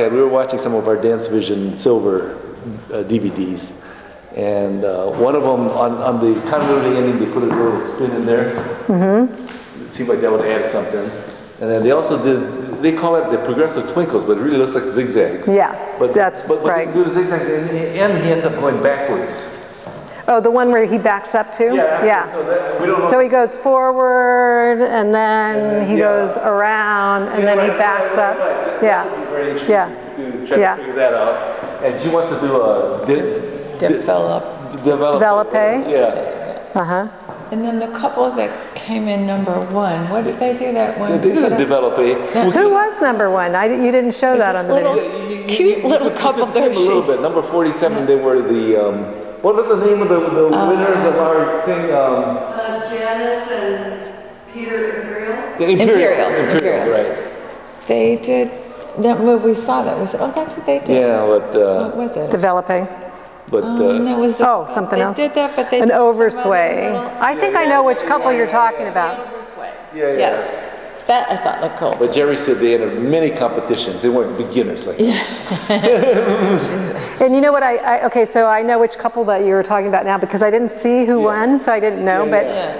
we were watching some of our Dance Vision Silver DVDs, and one of them on the continuity ending, they put a little spin in there. Mm-hmm. It seemed like that would add something. And then they also did, they call it the progressive twinkles, but it really looks like zigzags. Yeah, but right. They do the zigzags, and he ends up going backwards. Oh, the one where he backs up to? Yeah. So he goes forward, and then he goes around, and then he backs up. Right. Yeah. That would be very interesting to try to figure that out. And she wants to do a develop. Yeah. Uh-huh. And then the couple that came in #1, what did they do that one? They did develop. Who was #1? You didn't show that on the video. Cute little couple there. A little bit. Number 47, they were the. What was the name of the winners of our thing? Janice and Peter Imperial. Imperial, right. They did that move. We saw that. We said, "Oh, that's what they did." Yeah, but what was it? Developing. But that was something else. They did that, but they an did oversway. I think I know which couple you're talking about. Oversway. Yeah. Yes. That I thought looked cool. But Jerry said they entered many competitions. They weren't beginners like this. And you know what? Okay, so I know which couple that you were talking about now because I didn't see who won, so I didn't know.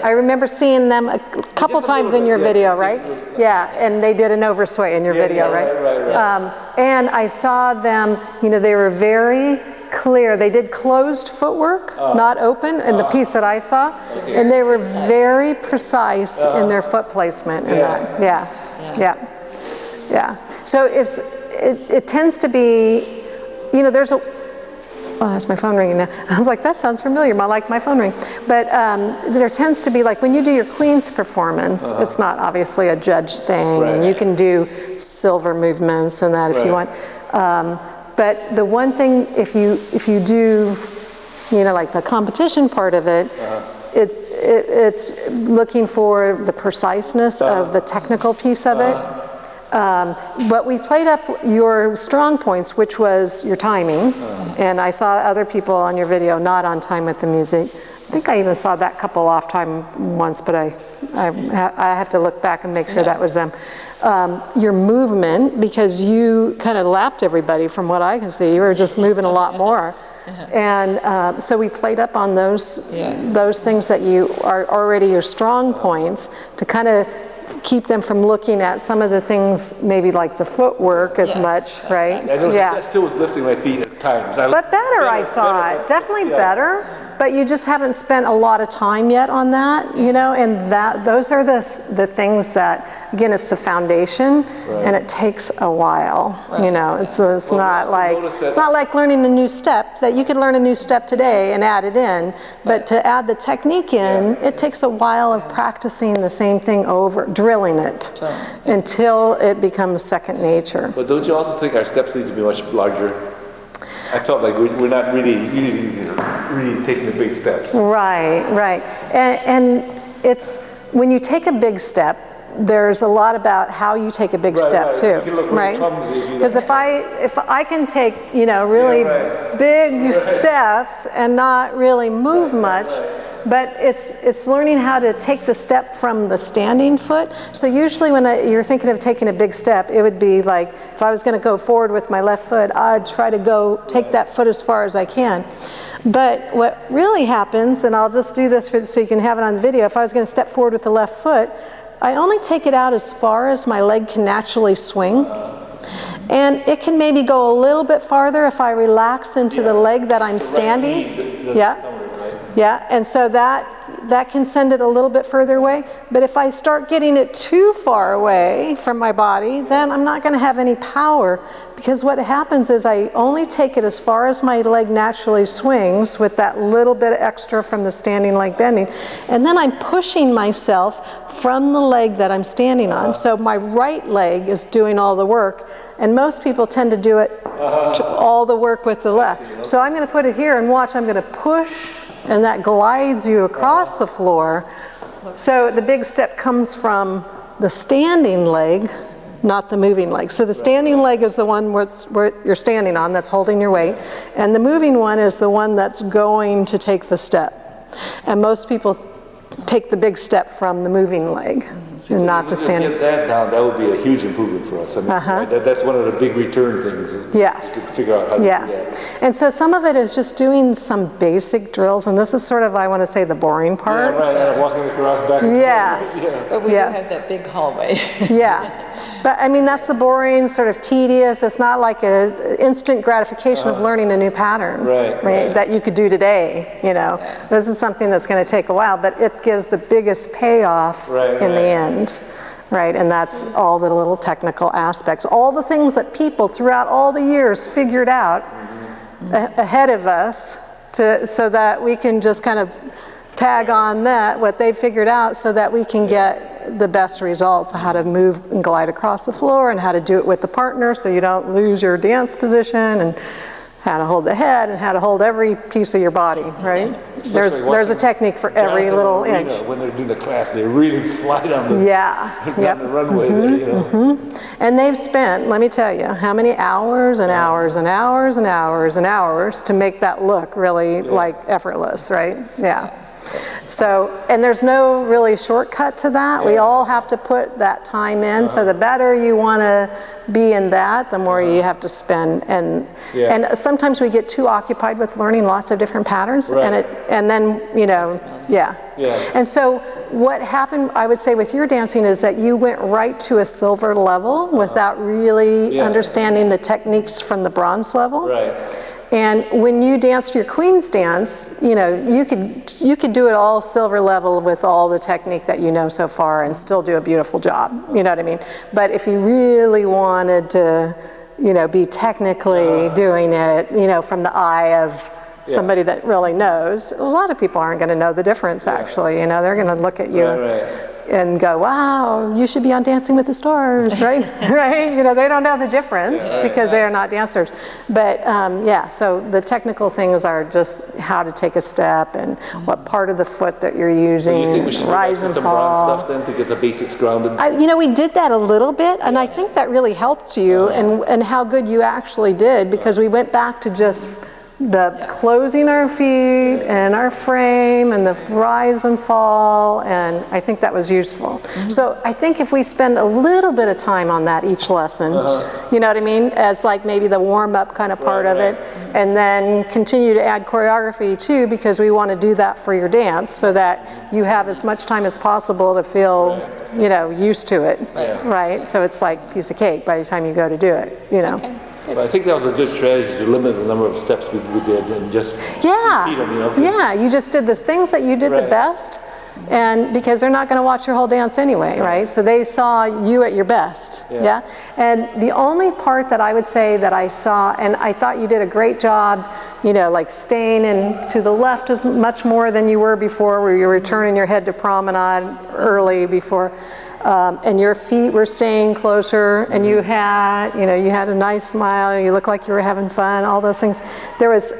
I remember seeing them a couple times in your video, right? Yeah, and they did an oversway in your video, right? Right. And I saw them. You know, they were very clear. They did closed footwork, not open, in the piece that I saw, and they were very precise in their foot placement in that. Yeah. So it tends to be, you know, there's a. Oh, that's my phone ringing now. I was like, that sounds familiar. Like my phone ring. But there tends to be, like when you do your Queen's performance, it's not obviously a judge thing, and you can do silver movements and that if you want. But the one thing, if you do, you know, like the competition part of it, it's looking for the preciseness of the technical piece of it. But we played up your strong points, which was your timing, and I saw other people on your video not on time with the music. I think I even saw that couple off time once, but I have to look back and make sure that was them. Your movement, because you kind of lapped everybody from what I can see. You were just moving a lot more. And so we played up on those things that you are already your strong points to kind of keep them from looking at some of the things, maybe like the footwork as much, right? I still was lifting my feet at times. But better, I thought. Definitely better. But you just haven't spent a lot of time yet on that, you know, and those are the things that, again, it's the foundation, and it takes a while, you know. It's not like learning a new step that you can learn a new step today and add it in, but to add the technique in, it takes a while of practicing the same thing over, drilling it until it becomes second nature. But don't you also think our steps need to be much larger? I felt like we're not really taking the big steps. Right. And it's, when you take a big step, there's a lot about how you take a big step too, right? Because if I can take, you know, really big steps and not really move much, but it's learning how to take the step from the standing foot. So usually when you're thinking of taking a big step, it would be like, if I was going to go forward with my left foot, I'd try to take that foot as far as I can. But what really happens, and I'll just do this so you can have it on the video, if I was going to step forward with the left foot, I only take it out as far as my leg can naturally swing. And it can maybe go a little bit farther if I relax into the leg that I'm standing. Yeah, and so that can send it a little bit further away. But if I start getting it too far away from my body, then I'm not going to have any power, because what happens is I only take it as far as my leg naturally swings with that little bit extra from the standing leg bending, and then I'm pushing myself from the leg that I'm standing on. So my right leg is doing all the work, and most people tend to do it all the work with the left. So I'm going to put it here and watch, I'm going to push, and that glides you across the floor. So the big step comes from the standing leg, not the moving leg. So the standing leg is the one where you're standing on, that's holding your weight, and the moving one is the one that's going to take the step. And most people take the big step from the moving leg. and not the standard. Get that down, that would be a huge improvement for us. I mean, that's one of the big return things. Yes. To figure out how to do that. And so some of it is just doing some basic drills, and this is sort of, I want to say, the boring part. Yeah, right, walking across back and forth. But we do have that big hallway. But I mean, that's the boring, sort of tedious. It's not like an instant gratification of learning a new pattern, right? That you could do today, you know. This is something that's going to take a while, but it gives the biggest payoff in the end, right? And that's all the little technical aspects, all the things that people throughout all the years figured out ahead of us so that we can just kind of tag on that, what they figured out, so that we can get the best results, how to move and glide across the floor, and how to do it with the partner so you don't lose your dance position, and how to hold the head, and how to hold every piece of your body, right? There's a technique for every little inch. When they're doing the class, they really fly down the, down the runway there, you know. And they've spent, let me tell you, how many hours and hours and hours and hours and hours to make that look really like effortless, right? So, and there's no really shortcut to that. We all have to put that time in. So the better you want to be in that, the more you have to spend. And sometimes we get too occupied with learning lots of different patterns, and then, you know, And so what happened, I would say, with your dancing is that you went right to a silver level without really understanding the techniques from the bronze level. And when you danced your Queen's dance, you know, you could do it all silver level with all the technique that you know so far and still do a beautiful job, you know what I mean? But if you really wanted to, you know, be technically doing it, you know, from the eye of somebody that really knows, a lot of people aren't going to know the difference actually, you know, they're going to look at you and go, wow, you should be on Dancing with the Stars, right? You know, they don't know the difference because they are not dancers. But so the technical things are just how to take a step and what part of the foot that you're using, So you think we should rise and some fall. bronze stuff then to get the basics grounded? You know, we did that a little bit, and I think that really helped you and how good you actually did, because we went back to just the closing our feet and our frame and the rise and fall, and I think that was useful. So I think if we spend a little bit of time on that each lesson, you know what I mean, as like maybe the warm-up kind of part of it, and then continue to add choreography too, because we want to do that for your dance so that you have as much time as possible to feel, you know, used to it, right? So it's like a piece of cake by the time you go to do it, you know. But I think that was a good strategy to limit the number of steps we did and just repeat them, you know. You just did the things that you did the best, and because they're not going to watch your whole dance anyway, right? So they saw you at your best, And the only part that I would say that I saw, and I thought you did a great job, you know, like staying in to the left as much more than you were before, where you were turning your head to promenade early before. And your feet were staying closer, and you had a nice smile, you looked like you were having fun, all those things. There was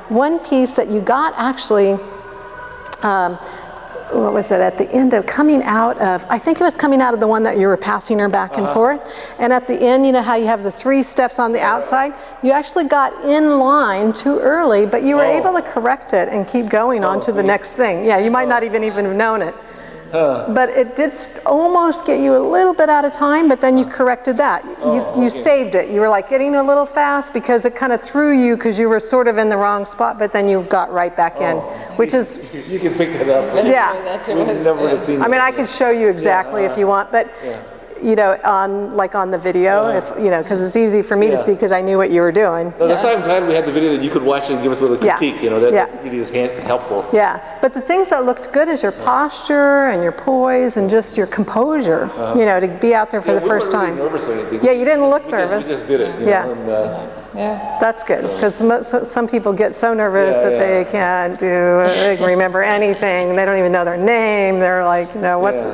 one piece that you got actually, what was it, at the end of coming out of, I think it was coming out of the one that you were passing her back and forth, and at the end, you know how you have the 3 steps on the outside? You actually got in line too early, but you were able to correct it and keep going on to the next thing. Yeah, you might not even have known it. But it did almost get you a little bit out of time, but then you corrected that. You saved it. You were like getting a little fast because it kind of threw you because you were sort of in the wrong spot, but then you got right back in, which is... You can pick that up. I mean, I can show you exactly if you want, but... You know, on the video, if you know, because it's easy for me to see because I knew what you were doing. Well, that's why I'm glad we had the video that you could watch and give us a little critique. You know, that really is helpful. But the things that looked good is your posture and your poise and just your composure. You know, to be out there for the first time. Nervous or anything. Yeah, you didn't look nervous. We just did it. You know, and, that's good, because some people get so nervous that they can't remember anything. They don't even know their name. They're like, you know, what's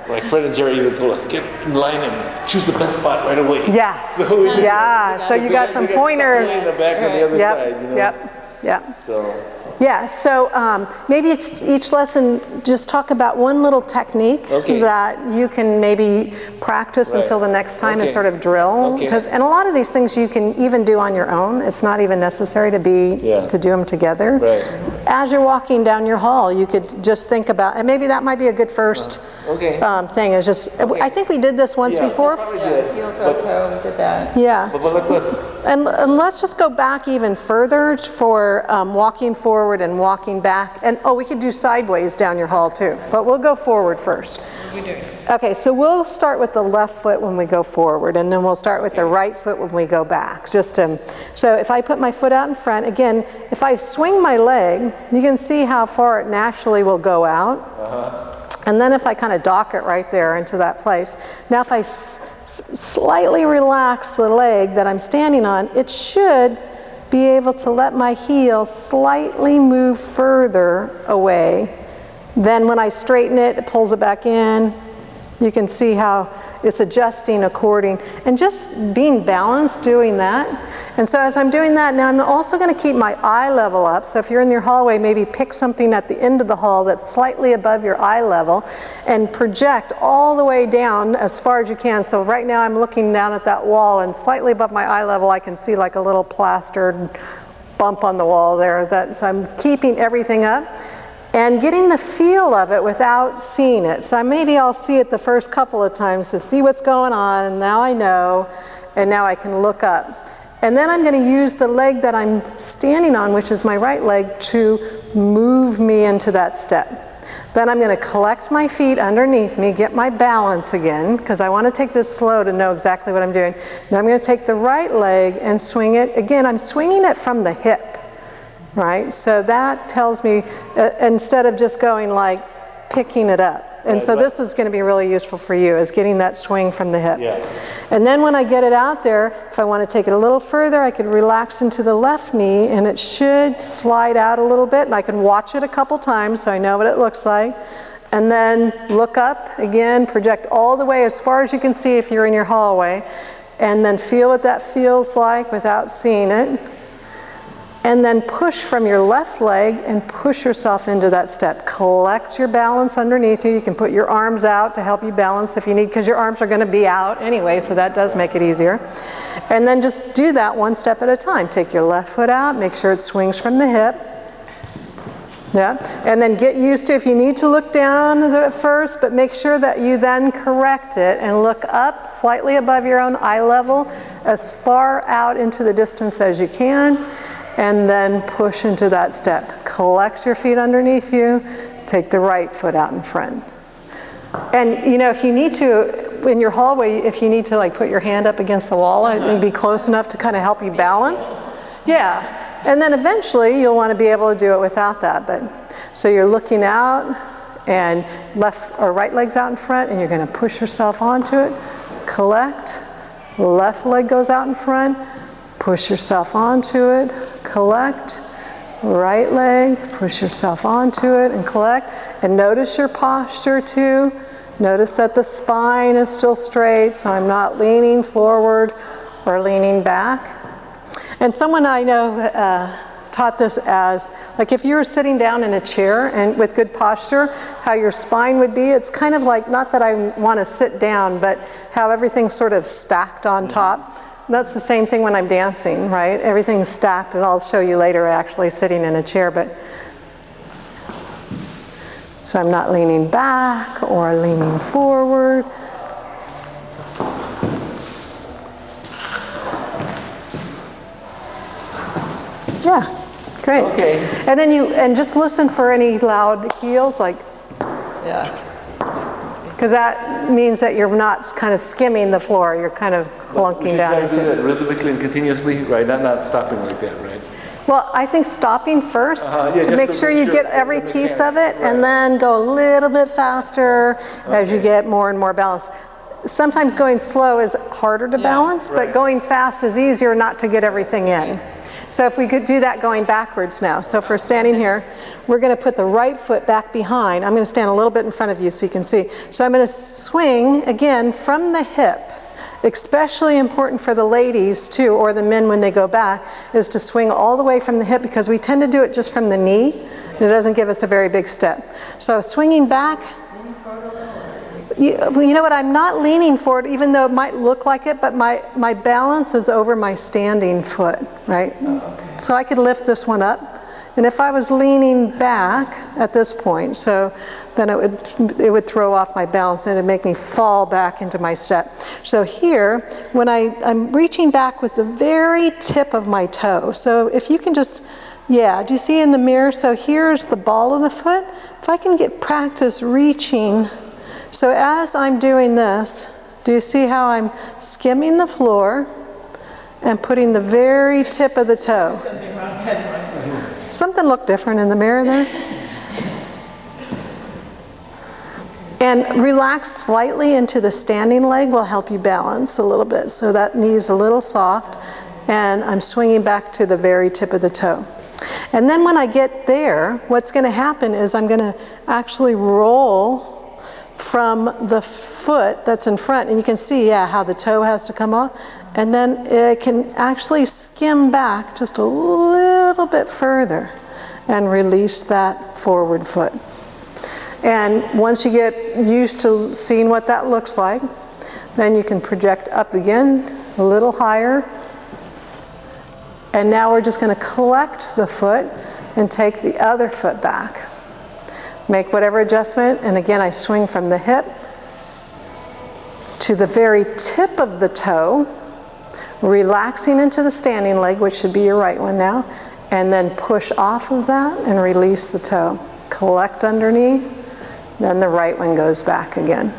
Like Fred and Jerry even told us, get in line and choose the best spot right away. Yes. So you got some pointers. In the back on the other side, you know? Yeah. So. Yeah, so maybe each lesson just talk about one little technique that you can maybe practice until the next time and sort of drill. And a lot of these things you can even do on your own. It's not even necessary to do them together. As you're walking down your hall, you could just think about, and maybe that might be a good first thing. Is just, I think we did this once before. Yeah, heel to toe, we did that. Yeah. But let's And let's just go back even further for walking forward and walking back. And we could do sideways down your hall too, but we'll go forward first. Okay, so we'll start with the left foot when we go forward, and then we'll start with the right foot when we go back. So if I put my foot out in front, again, if I swing my leg, you can see how far it naturally will go out. And then if I kind of dock it right there into that place. Now if I slightly relax the leg that I'm standing on, it should be able to let my heel slightly move further away. Then when I straighten it, it pulls it back in. You can see how it's adjusting according, and just being balanced doing that. And so as I'm doing that, now I'm also going to keep my eye level up. So if you're in your hallway, maybe pick something at the end of the hall that's slightly above your eye level and project all the way down as far as you can. So right now I'm looking down at that wall, and slightly above my eye level I can see like a little plastered bump on the wall there. So I'm keeping everything up and getting the feel of it without seeing it. So maybe I'll see it the first couple of times to see what's going on, and now I know, and now I can look up. And then I'm going to use the leg that I'm standing on, which is my right leg, to move me into that step. Then I'm going to collect my feet underneath me, get my balance again, because I want to take this slow to know exactly what I'm doing. Now I'm going to take the right leg and swing it. Again, I'm swinging it from the hip. Right, so that tells me instead of just going like picking it up. And so this is going to be really useful for you, is getting that swing from the hip. And then when I get it out there, if I want to take it a little further, I could relax into the left knee, and it should slide out a little bit, and I can watch it a couple times so I know what it looks like. And then look up again, project all the way as far as you can see if you're in your hallway, and then feel what that feels like without seeing it. And then push from your left leg and push yourself into that step. Collect your balance underneath you. You can put your arms out to help you balance if you need, because your arms are going to be out anyway, so that does make it easier. And then just do that one step at a time. Take your left foot out, make sure it swings from the hip. And then get used to, if you need to look down at first, but make sure that you then correct it and look up slightly above your own eye level, as far out into the distance as you can. And then push into that step. Collect your feet underneath you, take the right foot out in front. And you know, if you need to, in your hallway, if you need to like put your hand up against the wall and be close enough to kind of help you balance. And then eventually you'll want to be able to do it without that. But so you're looking out, and left or right leg's out in front, and you're going to push yourself onto it. Collect, left leg goes out in front, push yourself onto it, collect, right leg, push yourself onto it and collect. And notice your posture too. Notice that the spine is still straight, so I'm not leaning forward or leaning back. And someone I know taught this as, like if you were sitting down in a chair and with good posture, how your spine would be. It's kind of like, not that I want to sit down, but how everything's sort of stacked on top. That's the same thing when I'm dancing, right? Everything's stacked, and I'll show you later actually sitting in a chair. But so I'm not leaning back or leaning forward. Yeah, great. Okay. And then just listen for any loud heels, like. Because that means that you're not kind of skimming the floor, you're kind of clunking down into it. We should try to do that rhythmically and continuously, right? Not stopping like that, right? Well, I think stopping first to make sure you get every piece of it, and then go a little bit faster as you get more and more balance. Sometimes going slow is harder to balance, but going fast is easier not to get everything in. So if we could do that going backwards now. So if we're standing here, we're going to put the right foot back behind. I'm going to stand a little bit in front of you so you can see. So I'm going to swing again from the hip. especially important for the ladies too, or the men when they go back, is to swing all the way from the hip, because we tend to do it just from the knee. It doesn't give us a very big step. So swinging back, you know what, I'm not leaning forward, even though it might look like it, but my balance is over my standing foot, right? So I could lift this one up. And if I was leaning back at this point, so then it would throw off my balance and it'd make me fall back into my step. So here, when I'm reaching back with the very tip of my toe. So if you can just, yeah, do you see in the mirror? So here's the ball of the foot. If I can get practice reaching, so as I'm doing this, do you see how I'm skimming the floor and putting the very tip of the toe? Something looked different in the mirror there. And relax slightly into the standing leg will help you balance a little bit. So that knee's a little soft, and I'm swinging back to the very tip of the toe. And then when I get there, what's going to happen is I'm going to actually roll from the foot that's in front, and you can see, yeah, how the toe has to come off, and then it can actually skim back just a little bit further and release that forward foot. And once you get used to seeing what that looks like, then you can project up again, a little higher, and now we're just going to collect the foot and take the other foot back. Make whatever adjustment, and again I swing from the hip to the very tip of the toe, relaxing into the standing leg, which should be your right one now, and then push off of that and release the toe. Collect underneath, then the right one goes back again.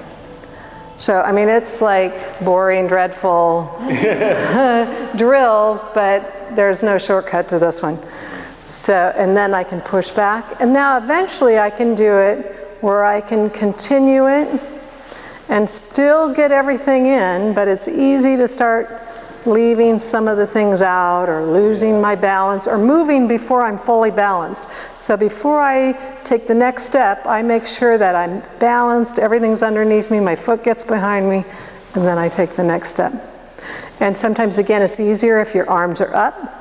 So, I mean, it's like boring, dreadful drills, but there's no shortcut to this one. So, and then I can push back, and now eventually I can do it where I can continue it and still get everything in, but it's easy to start leaving some of the things out or losing my balance or moving before I'm fully balanced. So before I take the next step, I make sure that I'm balanced, everything's underneath me, my foot gets behind me, and then I take the next step. And sometimes, again, it's easier if your arms are up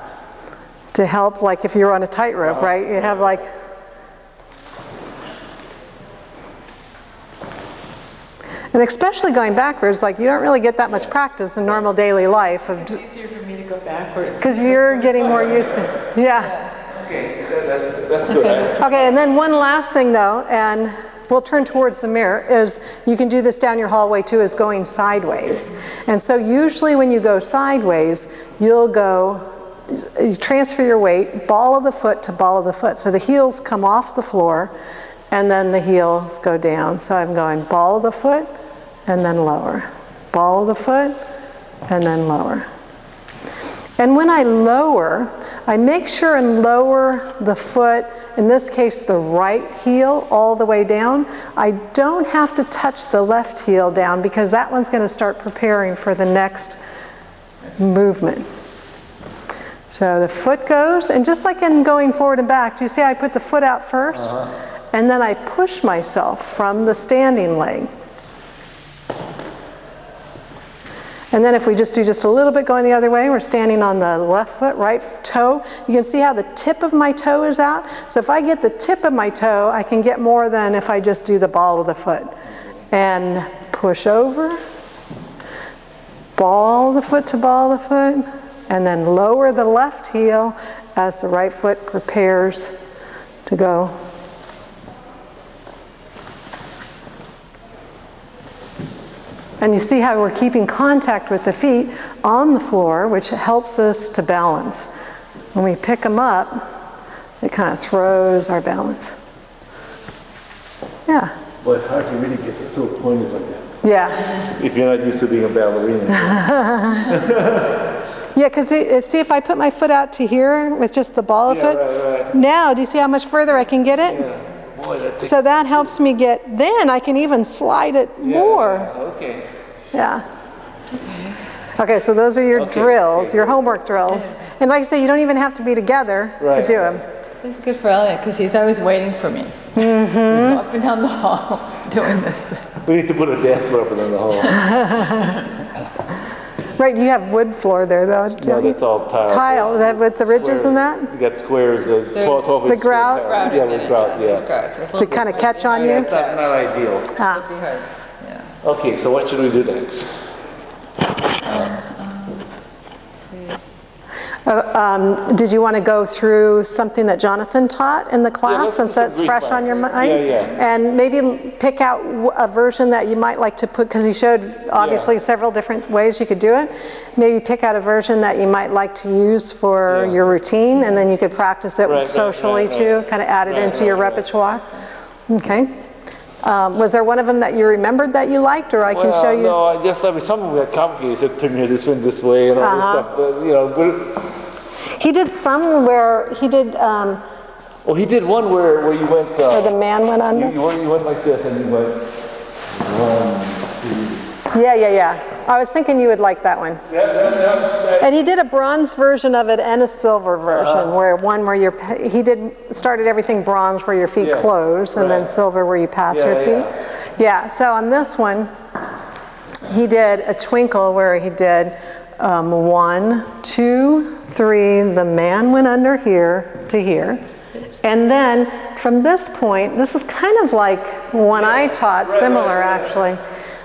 to help, like if you're on a tightrope, right? You have like, and especially going backwards, like you don't really get that much practice in normal daily life. It's easier for me to go backwards. Because you're getting more used to it. Yeah. Okay, that's good. Okay, and then one last thing though, and we'll turn towards the mirror, is you can do this down your hallway too, is going sideways. And so usually when you go sideways, you'll go, you transfer your weight, ball of the foot to ball of the foot. So the heels come off the floor, and then the heels go down. So I'm going ball of the foot, and then lower. Ball of the foot, and then lower. And when I lower, I make sure and lower the foot, in this case the right heel, all the way down. I don't have to touch the left heel down because that one's going to start preparing for the next movement. So the foot goes, and just like in going forward and back, do you see I put the foot out first? And then I push myself from the standing leg. And then if we just do just a little bit going the other way, we're standing on the left foot, right toe. You can see how the tip of my toe is out. So if I get the tip of my toe, I can get more than if I just do the ball of the foot. And push over, ball the foot to ball the foot, and then lower the left heel as the right foot prepares to go. And you see how we're keeping contact with the feet on the floor, which helps us to balance. When we pick them up, it kind of throws our balance. Yeah. Well, it's hard to really get to a point like that. Yeah. If you're not used to being a ballerina. Yeah, because see, if I put my foot out to here with just the ball of foot, right. Now do you see how much further I can get it? Yeah. Boy, So that helps me get, then I can even slide it more. Okay. Yeah. Okay, so those are your drills, your homework drills. And like I say, you don't even have to be together to do them. It's good for Elliot because he's always waiting for me. Mm-hmm. Up and down the hall doing this. We need to put a dance floor up in the hall. Right, you have wood floor there though, don't No, you? that's all tile. Tile, that with the ridges and that? You got squares, 12 The inch grout? tile. Yeah, with grout, There's yeah. grout, so it's a To little kind of bit catch on hard you? to Not ideal. Ah. It'd be hard, yeah. Okay, so what should we do next? Did you want to go through something that Jonathan taught in the class, let's do since that's some Greek fresh on your Bible. mind? Yeah. And maybe pick out a version that you might like to put, because he showed obviously several different ways you could do it. Maybe pick out a version that you might like to use for your routine, and then you could practice it socially too, kind of add it into your repertoire. Okay. Was there one of them that you remembered that you liked, or I can show you? No, I guess some of them got complicated. Said turn your this way and all this stuff. But, you know, he did some where he did. Well, he did one where you went. Where the man went under. You went like this, and you went 1, 2. Yeah. I was thinking you would like that one. Yeah. And he did a bronze version of it and a silver version, where he started everything bronze where your feet close, and then silver where you pass your feet. Yeah. So on this one, he did a twinkle where he did 1, 2, 3. The man went under here to here, and then from this point, this is kind of like one I taught, similar actually.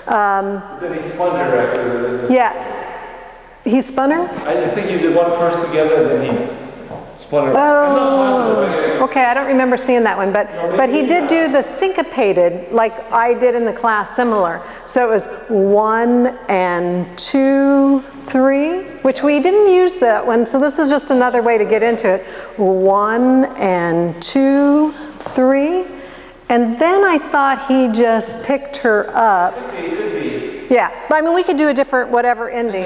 Then he spun her after. Yeah. He spun her? I think you did one first together, and then he spun her. Oh, okay. I don't remember seeing that one, but he did do the syncopated, like I did in the class, similar. So it was 1 and 2, 3, which we didn't use that one. So this is just another way to get into it. 1 and 2, 3. And then I thought he just picked her up. Could be. Yeah, but I mean, we could do a different whatever ending.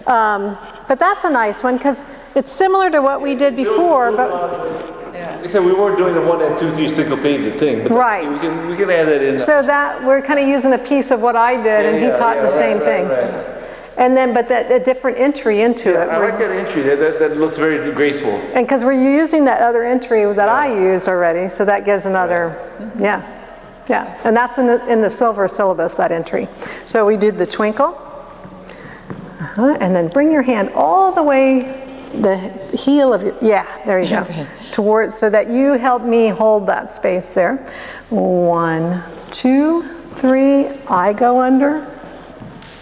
But that's a nice one, because it's similar to what we did before, but Except we weren't doing the 1 and 2, 3 syncopated thing. But right. We can add that in. So that we're kind of using a piece of what I did, and he taught the same thing. Right. And then, but a different entry into it. I like that entry. That looks very graceful. And because we're using that other entry that I used already, so that gives another, yeah. And that's in the silver syllabus, that entry. So we did the twinkle, and then bring your hand all the way, the heel of your, there you go, towards, so that you help me hold that space there. 1, 2, 3, I go under.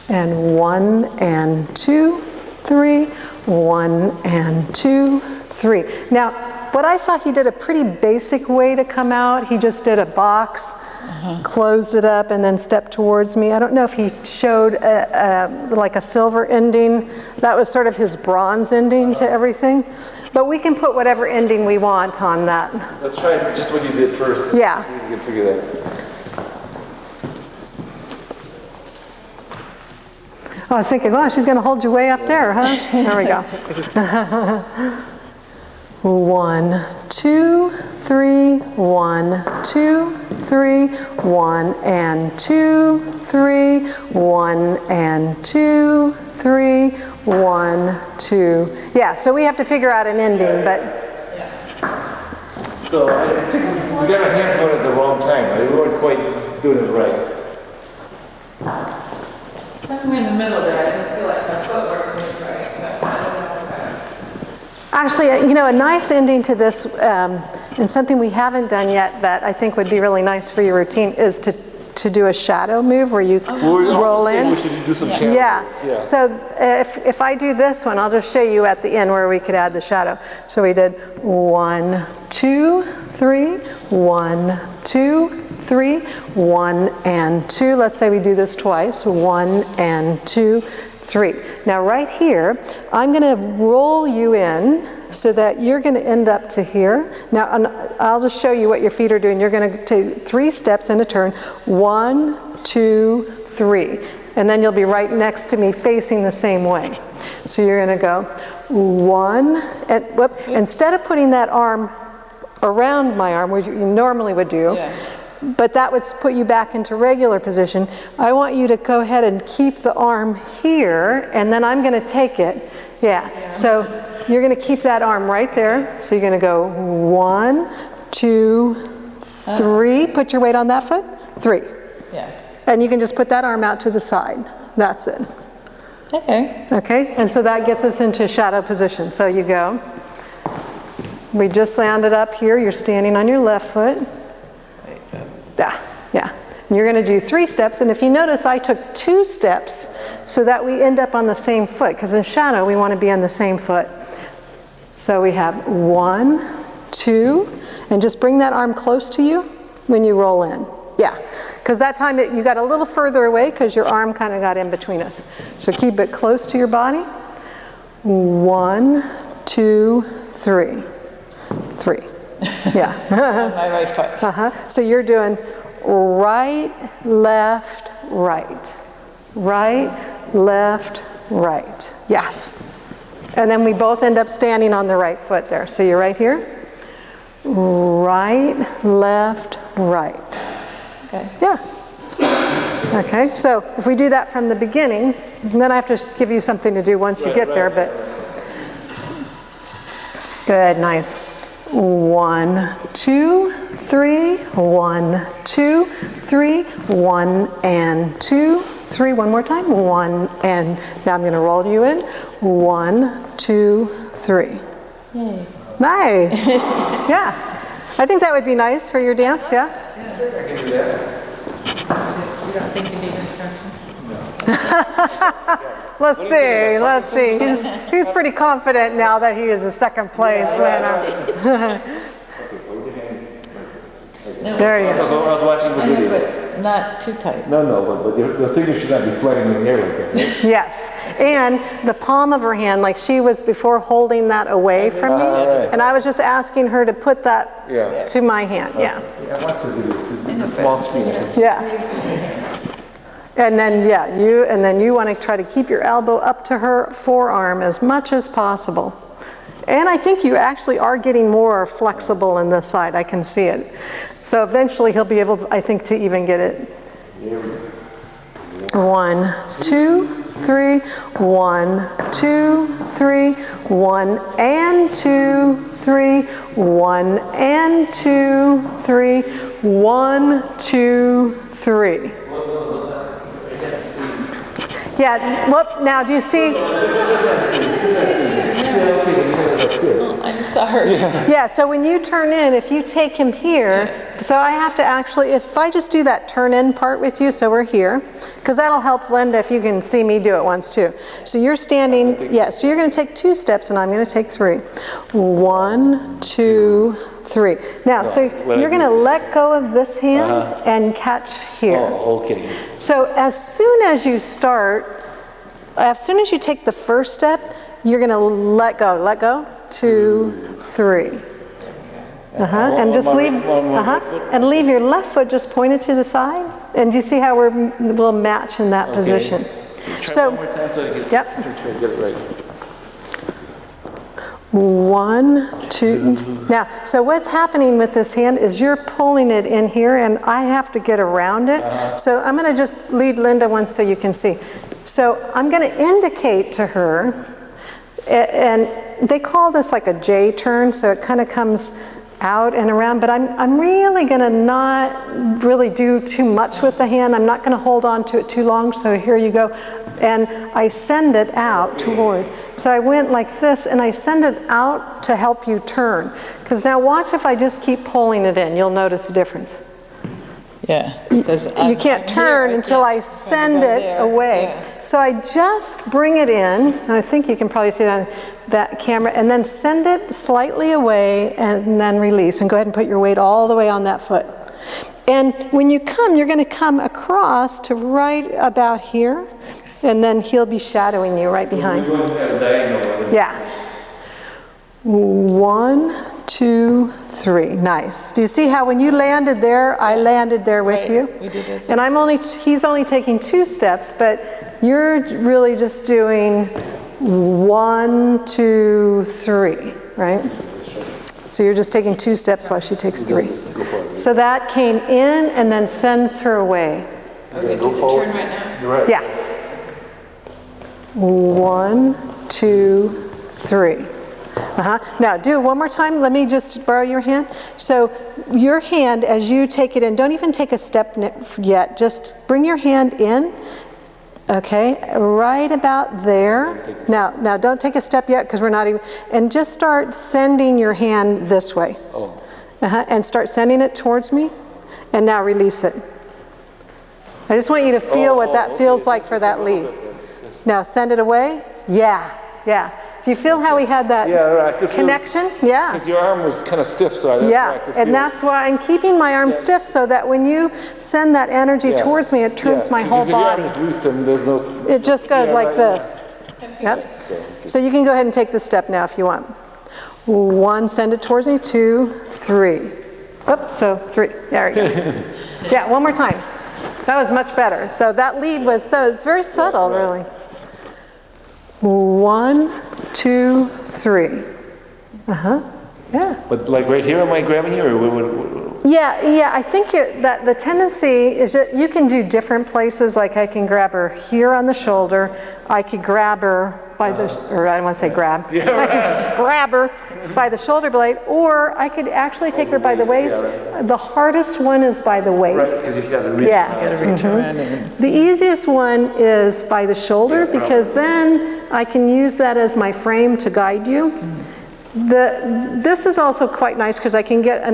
And 1 and 2, 3, 1 and 2, 3. Now, what I saw, he did a pretty basic way to come out. He just did a box, closed it up, and then stepped towards me. I don't know if he showed like a silver ending. That was sort of his bronze ending to everything. But we can put whatever ending we want on that. Let's try just what you did first. Yeah. You can figure that out. I was thinking, well, she's going to hold you way up there, huh? There we go. 1, 2, 3, 1, 2, 3, 1 and 2, 3, 1 and 2, 3, 1, 2. Yeah, so we have to figure out an ending, but. So I think we got our hands on it at the wrong time. Right? We weren't quite doing it right. Somewhere in the middle there, I didn't feel like my footwork was right, but I don't know. Actually, a nice ending to this, and something we haven't done yet that I think would be really nice for your routine, is to do a shadow move where you roll in. We should do some shadows. Yeah. So if I do this one, I'll just show you at the end where we could add the shadow. So we did 1, 2, 3, 1, 2, 3, 1 and 2. Let's say we do this twice. 1 and 2, 3. Now right here, I'm going to roll you in so that you're going to end up to here. Now I'll just show you what your feet are doing. You're going to take 3 steps in a turn. 1, 2, 3. And then you'll be right next to me facing the same way. So you're going to go 1, and whoop. Instead of putting that arm around my arm, which you normally would do, but that would put you back into regular position. I want you to go ahead and keep the arm here, and then I'm going to take it. So you're going to keep that arm right there. So you're going to go 1, 2, 3. Put your weight on that foot. 3. And you can just put that arm out to the side. That's it. Okay. Okay, and so that gets us into shadow position. So you go. We just landed up here. You're standing on your left foot. Yeah, yeah. And you're going to do 3 steps. And if you notice, I took 2 steps so that we end up on the same foot. Because in shadow, we want to be on the same foot. So we have 1, 2, and just bring that arm close to you when you roll in. Yeah, because that time you got a little further away because your arm kind of got in between us. So keep it close to your body. 1, 2, 3. 3. Yeah. On my right foot. So you're doing right, left, right. Right, left, right. Yes. And then we both end up standing on the right foot there. So you're right here. Right, left, right. Okay. Yeah. Okay, so if we do that from the beginning, and then I have to give you something to do once you get there, but good, nice. 1, 2, 3, 1, 2, 3, 1 and 2, 3. One more time. 1 and now I'm going to roll you in. 1, 2, 3. Yay. Nice. Yeah. I think that would be nice for your dance. Yeah. You don't think you need instruction? Let's see. Let's see. He's pretty confident now that he is a second place winner. There you go. I was watching the video. But not too tight. No, but the finger should not be flying in the air like that, right? Yes, and the palm of her hand, like she was before holding that away from me, right. and I was just asking her to put that to my hand. Yeah. I watched the video. It's a small screen. Yeah. And then you want to try to keep your elbow up to her forearm as much as possible. And I think you actually are getting more flexible in this side. I can see it. So eventually he'll be able to, I think, to even get it. 1, 2, 3, 1, 2, 3, 1 and 2, 3, 1 and 2, 3, 1, 2, 3. Yeah, look, now do you see? I just saw her. Yeah, so when you turn in, if you take him here, so I have to actually, if I just do that turn in part with you, so we're here, because that'll help Linda if you can see me do it once too. So you're standing, so you're going to take 2 steps and I'm going to take 3. 1, 2, 3. Now, so you're going to let go of this hand and catch here. Oh, okay. So as soon as you start, as soon as you take the first step, you're going to let go, 2, 3. And just leave, and leave your left foot just pointed to the side. And do you see how we'll match in that position? So, One more time so I yep. try to get it right. 1, 2. Now, so what's happening with this hand is you're pulling it in here and I have to get around it. So I'm going to just lead Linda once so you can see. So I'm going to indicate to her, and they call this like a J turn, so it kind of comes out and around, but I'm really going to not really do too much with the hand. I'm not going to hold on to it too long, so here you go. And I send it out toward. So I went like this, and I send it out to help you turn. Because now watch if I just keep pulling it in. You'll notice the difference. Yeah. You can't turn until I send it away. Yeah. So I just bring it in, and I think you can probably see that on that camera, and then send it slightly away and then release. And go ahead and put your weight all the way on that foot. And when you come, you're going to come across to right about here, and then he'll be shadowing you right behind. Yeah. 1, 2, 3. Nice. Do you see how when you landed there, I landed there with you? We did it. And he's only taking 2 steps, but you're really just doing 1, 2, 3, right? So you're just taking 2 steps while she takes 3. So that came in and then sends her away. Okay, go forward. Turn right now. You're right. Yeah. 1, 2, 3. Now do it one more time. Let me just borrow your hand. So your hand, as you take it in, don't even take a step yet. Just bring your hand in Okay, right about there. Now don't take a step yet because we're not even, and just start sending your hand this way. Oh. And start sending it towards me, and now release it. I just want you to feel what that feels like for that lead. Now send it away. Yeah. Do you feel how we had that connection? Yeah. Because your arm was kind of stiff, so that's why I'm keeping my arm stiff so that when you send that energy towards me, it turns my whole body. If your arm is loose, then there's no... It just goes like this. Yep. So you can go ahead and take this step now if you want. 1, send it towards me. 2, 3. Oops, so 3. There we go. Yeah, one more time. That was much better. Though that lead was it's very subtle, really. 1, 2, 3. Yeah. But like right here, am I grabbing you, or Yeah. I think that the tendency is that you can do different places. Like I can grab her here on the shoulder. I could grab her by or I don't want to say grab. I could grab her by the shoulder blade, or I could actually take her by the waist. The hardest one is by the waist. Right, because you've got to reach. Yeah. Got to reach around and The easiest one is by the shoulder, because then I can use that as my frame to guide you. This is also quite nice because I can get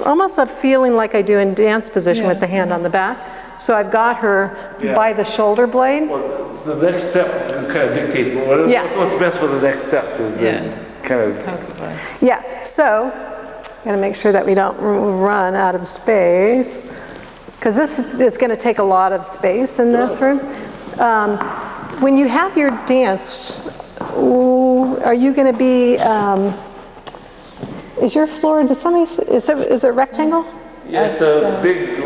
almost a feeling like I do in dance position with the hand on the back. So I've got her by the shoulder blade. Well, the next step kind of dictates what's best for the next step. Is kind of. Yeah. So gotta make sure that we don't run out of space, because this is going to take a lot of space in this room. When you have your dance, are you going to be? Is your floor? Is it rectangle? Yeah, it's a big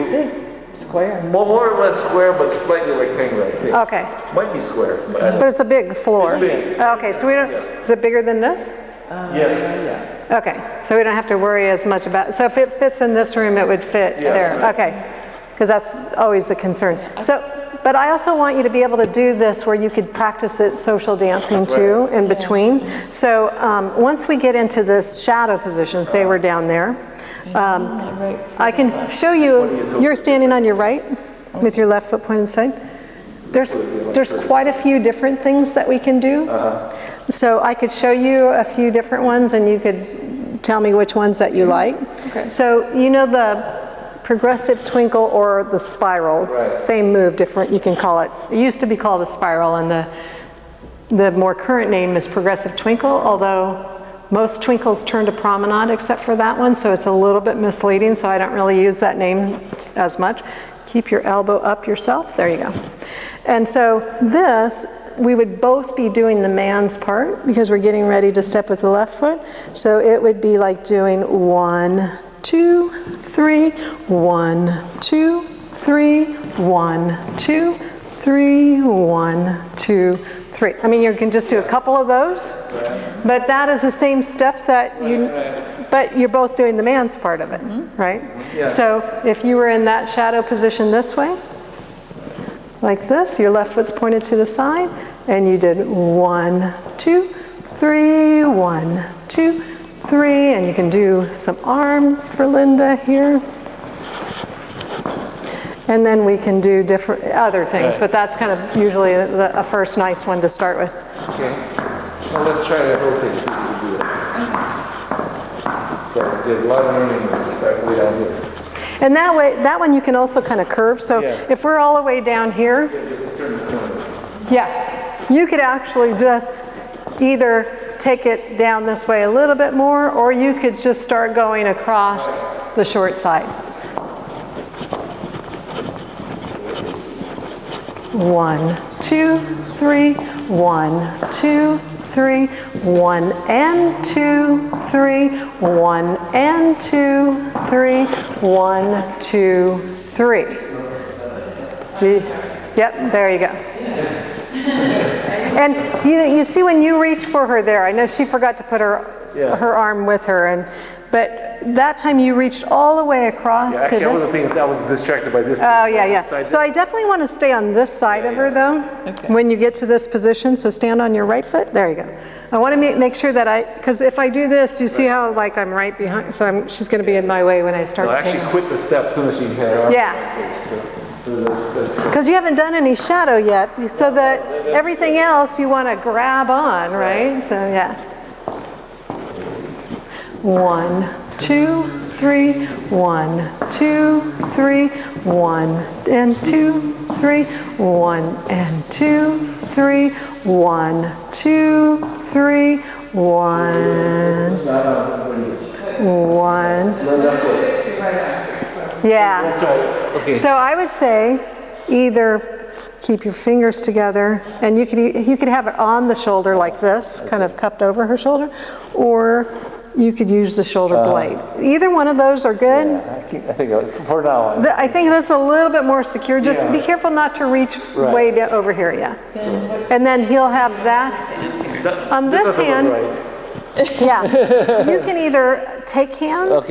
square. More or less square, but slightly rectangular, I think. Okay. Might be square, but it's a big floor. It's big. Okay, so we don't. Is it bigger than this? Yes. Okay, so we don't have to worry as much about. So if it fits in this room, it would fit there. Okay, because that's always a concern. So, but I also want you to be able to do this where you could practice it social dancing too in between. So once we get into this shadow position, say we're down there, I can show you. You're standing on your right with your left foot pointed aside. There's quite a few different things that we can do. So I could show you a few different ones, and you could tell me which ones that you like. Okay. So you know the progressive twinkle or the spiral, same move, different, you can call it. It used to be called a spiral, and the more current name is progressive twinkle, although most twinkles turn to promenade except for that one, so it's a little bit misleading, so I don't really use that name as much. Keep your elbow up yourself, there you go. And so this, we would both be doing the man's part because we're getting ready to step with the left foot. So it would be like doing 1, 2, 3, 1, 2, 3, 1, 2, 3, 1, 2, 3. I mean, you can just do a couple of those, but that is the same step that but you're both doing the man's part of it, right? Yeah. So if you were in that shadow position this way, like this, your left foot's pointed to the side, and you did 1, 2, 3, 1, 2, 3, and you can do some arms for Linda here. And then we can do different other things, but that's kind of usually a first nice one to start with. Okay. Well, let's try that whole thing, see if we can do it. So we did a lot of learning to start way down here. And that way, that one you can also kind of curve. So if we're all the way down here, you could actually just either take it down this way a little bit more, or you could just start going across the short side. 1, 2, 3, 1, 2, 3, 1 and 2, 3, 1 and 2, 3, 1, 2, 3. Yep, there you go. And you see when you reach for her there, I know she forgot to put her arm with her, but that time you reached all the way across to this. I wasn't thinking, I was distracted by this. Oh, yeah. So I definitely want to stay on this side of her, though, when you get to this position. So stand on your right foot. There you go. I want to make sure that because if I do this, you see how like I'm right behind, so she's going to be in my way when I start. Actually quit the step as soon as you had her arm. Yeah. Because you haven't done any shadow yet, so that everything else you want to grab on, right? So yeah. 1, 2, 3, 1, 2, 3, 1 and 2, 3, 1 and 2, 3, 1, 2, 3, 1, 1. Yeah. That's right. Okay. So I would say either keep your fingers together, and you could have it on the shoulder like this, kind of cupped over her shoulder, or you could use the shoulder blade. Either one of those are good. Yeah, I think for now. I think that's a little bit more secure. Just be careful not to reach way down over here, And then he'll have that. On this hand, you can either take hands,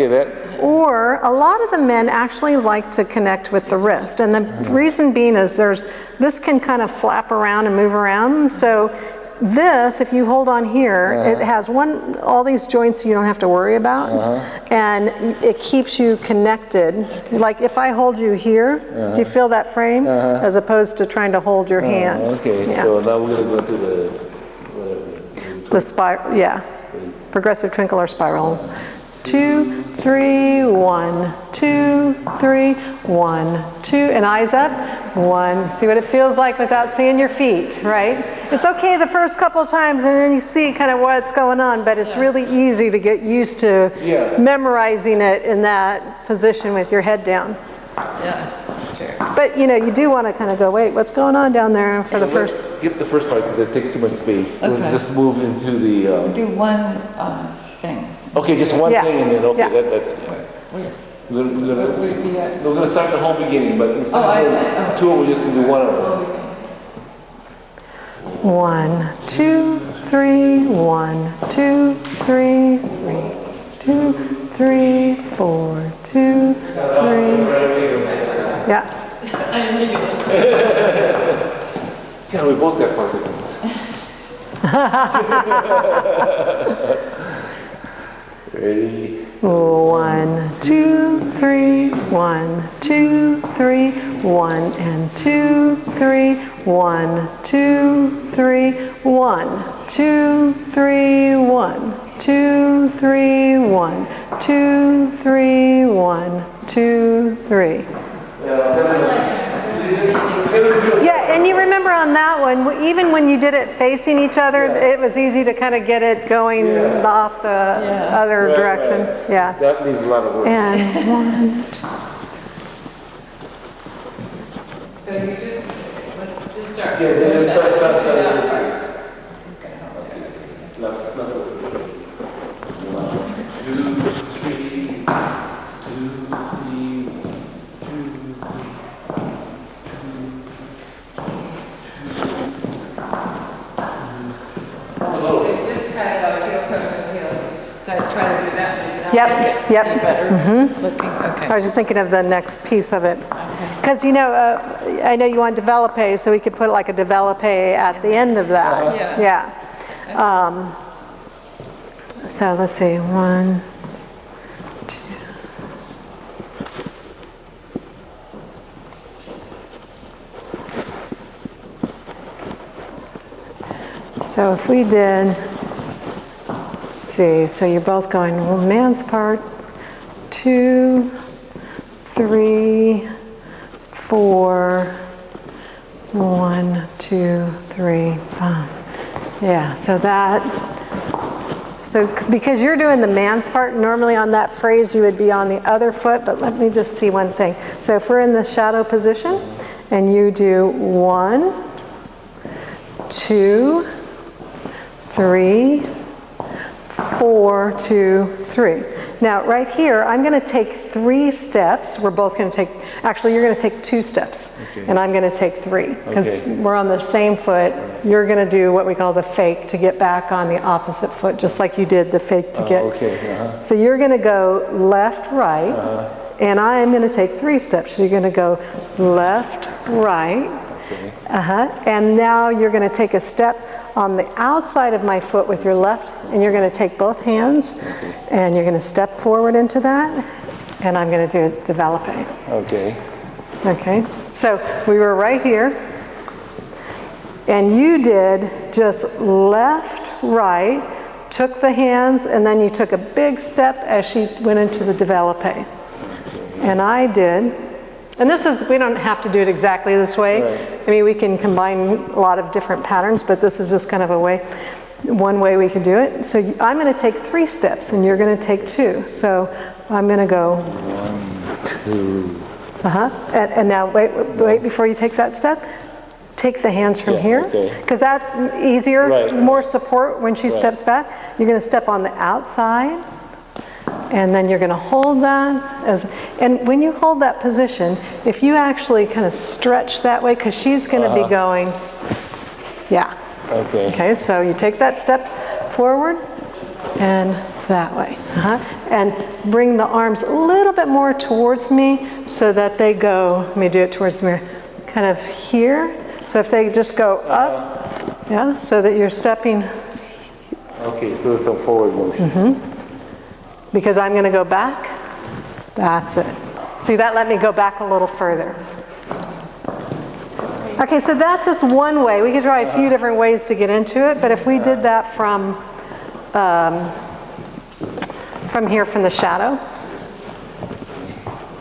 or a lot of the men actually like to connect with the wrist. And the reason being is this can kind of flap around and move around. So this, if you hold on here, it has all these joints you don't have to worry about, and it keeps you connected. Like if I hold you here, do you feel that frame? As opposed to trying to hold your hand. Okay, so now we're going to go to the spiral, progressive twinkle or spiral. 2, 3, 1, 2, 3, 1, 2, and eyes up. 1. See what it feels like without seeing your feet, right? It's okay the first couple of times, and then you see kind of what's going on, but it's really easy to get used to memorizing it in that position with your head down. Yeah, sure. But you do want to kind of go, wait, what's going on down there for the first? Skip the first part because it takes too much space. Okay. Let's just move into the. Do one thing. Okay, just one thing, and then that's. Weird. We're going to start the whole beginning, but instead of two, we're just going to do one of them. 1, 2, 3, 1, 2, 3, 2, 3, 4, 2, 3. Yeah. Yeah, we both got Parkinson's. Ready? 1, 2, 3, 1, 2, 3, 1 and 2, 3, 1, 2, 3, 1, 2, 3, 1, 2, 3, 1, 2, 3, 1, 2, 3. Yeah, and you remember on that one, even when you did it facing each other, it was easy to kind of get it going off the other direction. Yeah. That needs a lot of work. And 1, 2. So let's just start. Yeah, just start. Left. 1, 2, 3, 2, 3. Try to do that. Yep. Better looking. Okay. I was just thinking of the next piece of it. Because, I know you want developpe, so we could put like a developpe at the end of that. Yeah. So let's see, 1, 2. So if we did, let's see, so you're both going man's part, 2, 3, 4, 1, 2, 3, 5. Yeah, so because you're doing the man's part, normally on that phrase you would be on the other foot, but let me just see one thing. So if we're in the shadow position, and you do 1, 2, 3, 4, 2, 3. Now right here, I'm going to take 3 steps. We're both going to take, actually you're going to take 2 steps, and I'm going to take 3. Because we're on the same foot. You're going to do what we call the fake to get back on the opposite foot, just like you did the fake to get. So you're going to go left, right, and I'm going to take 3 steps. So you're going to go left, right, and now you're going to take a step on the outside of my foot with your left, and you're going to take both hands, and you're going to step forward into that, and I'm going to do a developpe. Okay. So we were right here, and you did just left, right, took the hands, and then you took a big step as she went into the développé. And I did, and this is, we don't have to do it exactly this way. Right. I mean, we can combine a lot of different patterns, but this is just kind of a way, one way we can do it. So I'm going to take 3 steps, and you're going to take 2. So I'm going to go 1, 2. And now wait before you take that step. Take the hands from here, because that's easier, more support when she steps back. You're going to step on the outside, and then you're going to hold that. And when you hold that position, if you actually kind of stretch that way, because she's going to be going, Okay, so you take that step forward, and that way. And bring the arms a little bit more towards me so that they go, let me do it towards the mirror, kind of here. So if they just go up, so that you're stepping. Okay, so it's a forward motion. Because I'm going to go back. That's it. See, that let me go back a little further. Okay, so that's just one way. We could try a few different ways to get into it, but if we did that from here, from the shadow,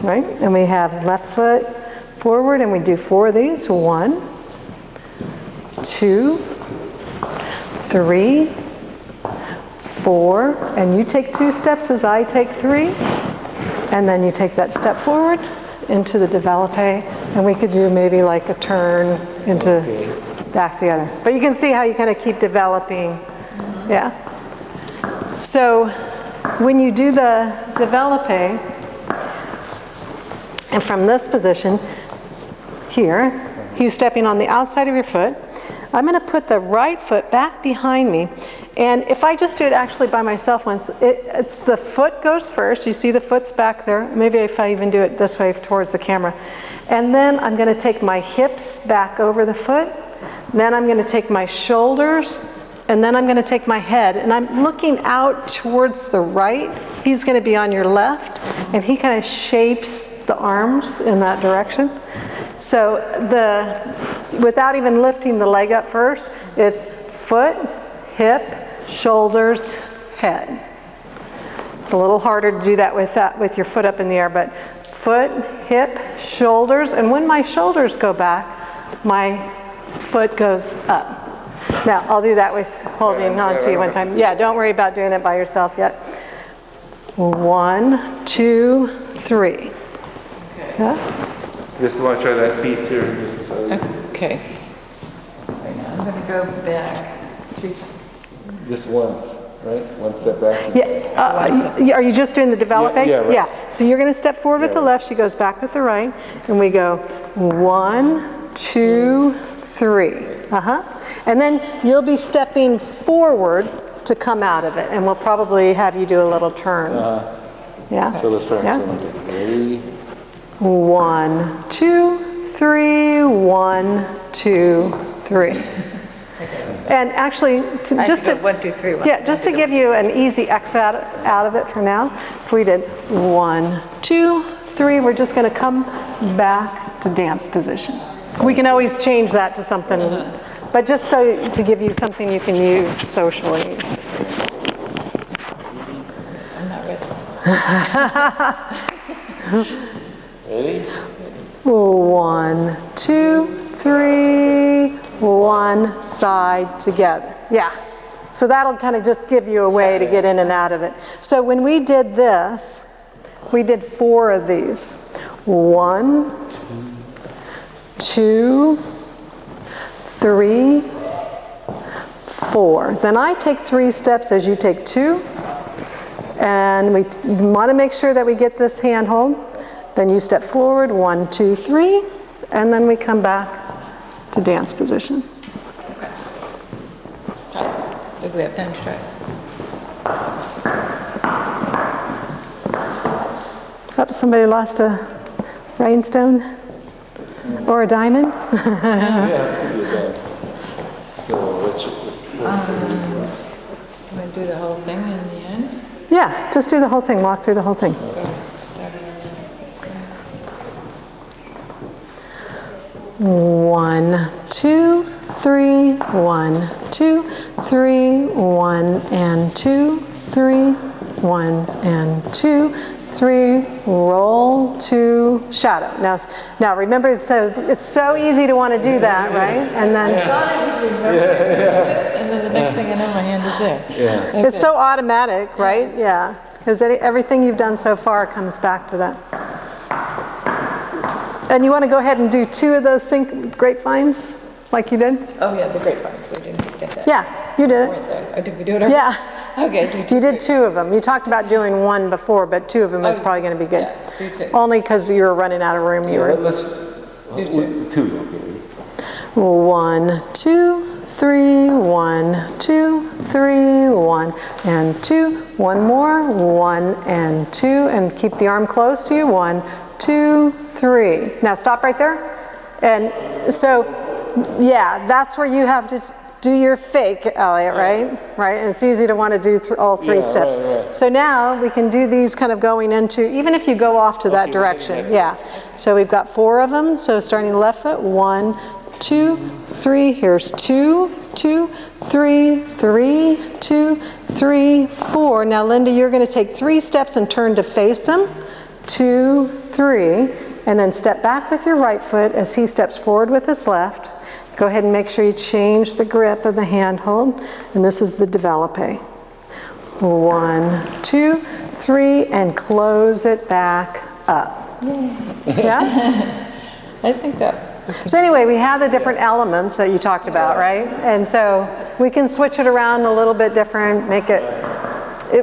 right? And we have left foot forward, and we do 4 of these. 1, 2, 3, 4, and you take 2 steps as I take 3, and then you take that step forward into the développé, and we could do maybe like a turn into back together. But you can see how you kind of keep developing, So when you do the développé, and from this position here, he's stepping on the outside of your foot. I'm going to put the right foot back behind me, and if I just do it actually by myself once, it's the foot goes first. You see the foot's back there. Maybe if I even do it this way towards the camera. And then I'm going to take my hips back over the foot. Then I'm going to take my shoulders, and then I'm going to take my head, and I'm looking out towards the right. He's going to be on your left, and he kind of shapes the arms in that direction. So without even lifting the leg up first, it's foot, hip, shoulders, head. It's a little harder to do that with your foot up in the air, but foot, hip, shoulders, and when my shoulders go back, my foot goes up. Now, I'll do that with holding on to you one time. Yeah, don't worry about doing it by yourself yet. 1, 2, 3. Just want to try that piece here. Okay. Right now, I'm going to go back 3 times. Just one, right? One step back. Are you just doing the développé? Yeah, right. So you're going to step forward with the left. She goes back with the right, and we go 1, 2, 3. And then you'll be stepping forward to come out of it, and we'll probably have you do a little turn. So let's practice. Ready? 1, 2, 3. 1, 2, 3. And actually, just to 1, 2, 3. just to give you an easy exit out of it for now, if we did 1, 2, 3, we're just going to come back to dance position. We can always change that to something, but just so to give you something you can use socially. I'm not ready. Ready? 1, 2, 3, 1, side together. So that'll kind of just give you a way to get in and out of it. So when we did this, we did 4 of these. 1, 2, 3, 4. Then I take 3 steps as you take 2. And we want to make sure that we get this hand hold. Then you step forward, 1, 2, 3, and then we come back to dance position. If we have time to try. Oh, somebody lost a rhinestone or a diamond. I'm going to do the whole thing in the end. Yeah, just do the whole thing. Walk through the whole thing. 1, 2, 3, 1, 2, 3, 1 and 2, 3, 1 and 2, 3, roll, 2, shadow. Now remember, it's so easy to want to do that, right? And then and then the next thing I know, my hand is there. Yeah. it's so automatic, right? Yeah, because everything you've done so far comes back to that. And you want to go ahead and do 2 of those grapevines, like you did? Oh yeah, the grapevines, we didn't get that. Yeah, you did it. Weren't there. Oh, did we do it already? Yeah. Okay, You did 2 of them. You talked about doing 1 before, but 2 of them is probably going to be good. Yeah, do 2. Only because you were running out of room. You were. Let's Do 2. 2. Okay. 1, 2, 3, 1, 2, 3, 1 and 2. One more. 1 and 2, and keep the arm close to you. 1, 2, 3. Now stop right there. And so, yeah, that's where you have to do your fake, Elliot, right? Right? And it's easy to want to do all 3 steps. Right. So now we can do these kind of going into, even if you go off to that direction. Yeah. So we've got 4 of them. So starting left foot, 1, 2, 3. Here's 2, 2, 3, 3, 2, 3, 4. Now, Linda, you're going to take 3 steps and turn to face them. 2, 3. And then step back with your right foot as he steps forward with his left. Go ahead and make sure you change the grip of the handhold. And this is the developpe. 1, 2, 3, and close it back up. Yay. Yeah? I think that. So anyway, we have the different elements that you talked about, right? And so we can switch it around a little bit different, make it,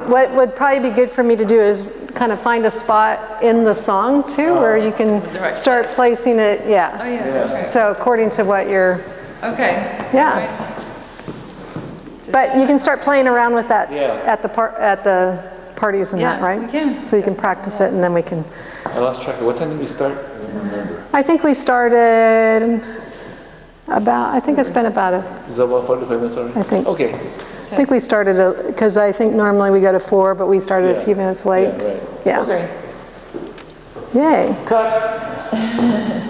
what would probably be good for me to do is kind of find a spot in the song too, where you can start placing it, Oh yeah, that's right. So according to what you're, Okay. yeah. Right. But you can start playing around with that at the parties and that, Yeah, right? we can. So you can practice it, and then we can. I lost track of what time did we start? I don't remember. I think we started about, I think it's been about Is that about 45 minutes already? I think. Okay. I think we started, because I think normally we go to 4, but we started a few minutes late. Yeah, right. Yeah. Okay. Yay. Cut.